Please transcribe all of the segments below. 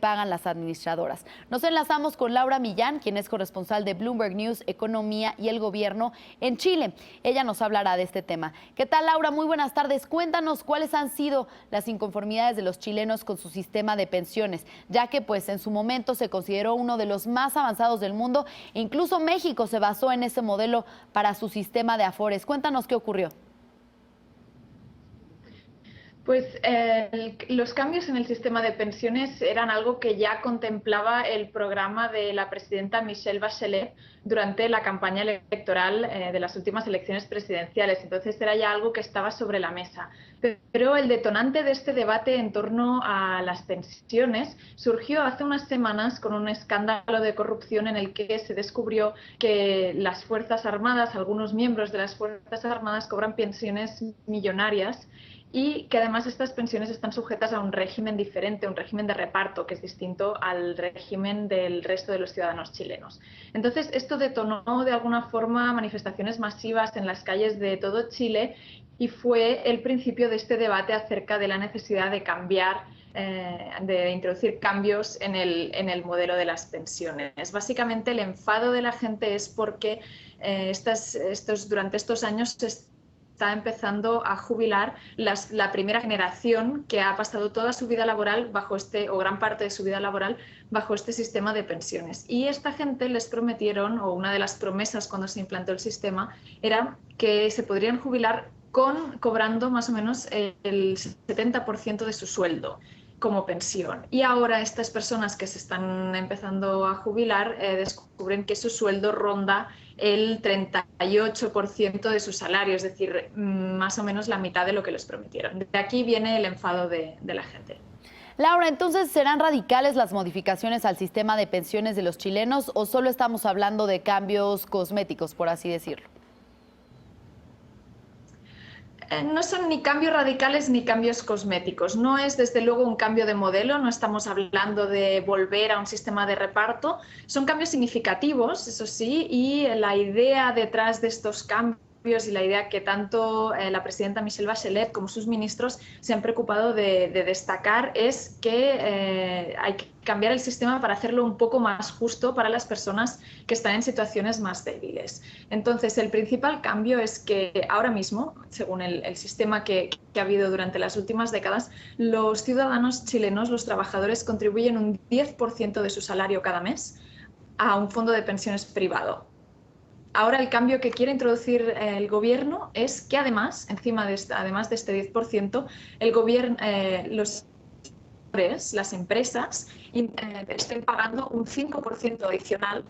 pagan las administradoras. Nos enlazamos con Laura Millán, quien es corresponsal de Bloomberg News, Economía y el Gobierno en Chile. Ella nos hablará de este tema. ¿Qué tal, Laura? Muy buenas tardes. Cuéntanos cuáles han sido las inconformidades de los chilenos con su sistema de pensiones, ya que pues en su momento se consideró uno de los más avanzados del mundo e incluso México se basó en ese modelo para su sistema de afores. Cuéntanos qué ocurrió. Pues los cambios en el sistema de pensiones eran algo que ya contemplaba el programa de la presidenta Michelle Bachelet durante la campaña electoral de las últimas elecciones presidenciales. Entonces era ya algo que estaba sobre la mesa. Pero el detonante de este debate en torno a las pensiones surgió hace unas semanas con un escándalo de corrupción en el que se descubrió que las Fuerzas Armadas, algunos miembros de las Fuerzas Armadas cobran pensiones millonarias y que además estas pensiones están sujetas a un régimen diferente, un régimen de reparto que es distinto al régimen del resto de los ciudadanos chilenos. Entonces, esto detonó de alguna forma manifestaciones masivas en las calles de todo Chile y fue el principio de este debate acerca de la necesidad de cambiar, de introducir cambios en el modelo de las pensiones. Básicamente, el enfado de la gente es porque durante estos años se está empezando a jubilar la primera generación que ha pasado toda su vida laboral o gran parte de su vida laboral bajo este sistema de pensiones. Y esta gente les prometieron, o una de las promesas cuando se implantó el sistema, era que se podrían jubilar cobrando más o menos el 70% de su sueldo como pensión. Y ahora estas personas que se están empezando a jubilar descubren que su sueldo ronda el 38% de su salario, es decir, más o menos la mitad de lo que les prometieron. De aquí viene el enfado de la gente. Laura, entonces, ¿serán radicales las modificaciones al sistema de pensiones de los chilenos o solo estamos hablando de cambios cosméticos, por así decirlo? No son ni cambios radicales ni cambios cosméticos. No es, desde luego, un cambio de modelo, no estamos hablando de volver a un sistema de reparto. Son cambios significativos, eso sí, y la idea detrás de estos cambios y la idea que tanto la presidenta Michelle Bachelet como sus ministros se han preocupado de destacar es que hay que cambiar el sistema para hacerlo un poco más justo para las personas que están en situaciones más débiles. Entonces, el principal cambio es que ahora mismo, según el sistema que ha habido durante las últimas décadas, los ciudadanos chilenos, los trabajadores, contribuyen un 10% de su salario cada mes a un fondo de pensiones privado. Ahora el cambio que quiere introducir el gobierno es que además de este 10%, el gobierno, las empresas estén pagando un 5% adicional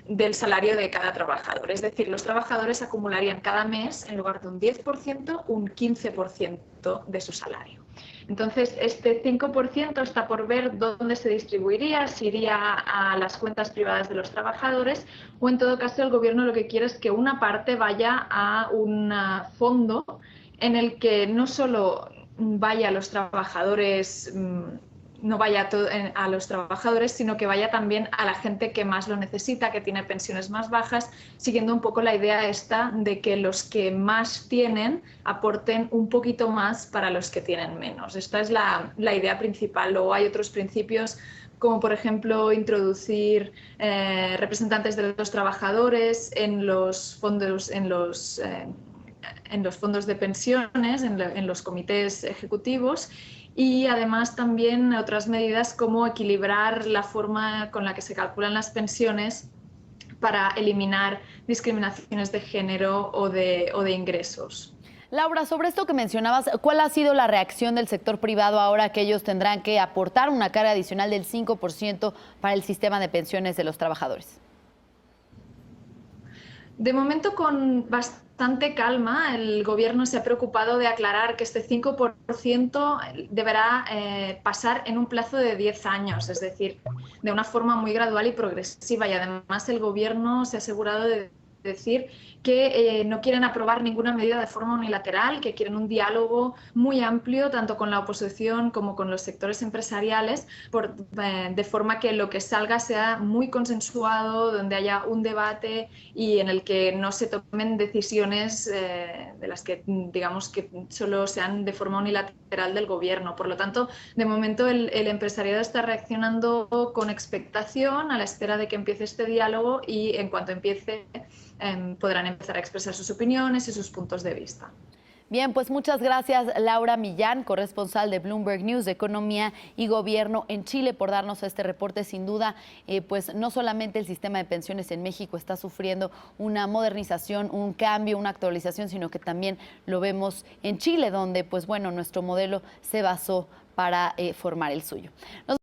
del salario de cada trabajador. Es decir, los trabajadores acumularían cada mes, en lugar de un 10%, un 15% de su salario. Entonces, este 5% está por ver dónde se distribuiría, si iría a las cuentas privadas de los trabajadores o, en todo caso, el gobierno lo que quiere es que una parte vaya a un fondo en el que no solo vaya a los trabajadores, no vaya a los trabajadores, sino que vaya también a la gente que más lo necesita, que tiene pensiones más bajas, siguiendo un poco la idea esta de que los que más tienen aporten un poquito más para los que tienen menos. Esta es la idea principal. Luego hay otros principios, como por ejemplo introducir representantes de los trabajadores en los fondos, en los fondos de pensiones, en los comités ejecutivos. Y además también otras medidas como equilibrar la forma con la que se calculan las pensiones para eliminar discriminaciones de género o de ingresos. Laura, sobre esto que mencionabas, ¿cuál ha sido la reacción del sector privado ahora que ellos tendrán que aportar una carga adicional del 5% para el sistema de pensiones de los trabajadores? De momento, con bastante calma, el gobierno se ha preocupado de aclarar que este 5% deberá pasar en un plazo de 10 años, es decir, de una forma muy gradual y progresiva. Y además el gobierno se ha asegurado de decir que no quieren aprobar ninguna medida de forma unilateral, que quieren un diálogo muy amplio tanto con la oposición como con los sectores empresariales, de forma que lo que salga sea muy consensuado, donde haya un debate y en el que no se tomen decisiones de las que digamos que solo sean de forma unilateral del gobierno. Por lo tanto, de momento el empresariado está reaccionando con expectación a la espera de que empiece este diálogo y en cuanto empiece podrán empezar a expresar sus opiniones y sus puntos de vista. Bien, pues muchas gracias Laura Millán, corresponsal de Bloomberg News de Economía y Gobierno en Chile, por darnos este reporte. Sin duda, pues no solamente el sistema de pensiones en México está sufriendo una modernización, un cambio, una actualización, sino que también lo vemos en Chile, donde pues bueno, nuestro modelo se basó para formar el suyo.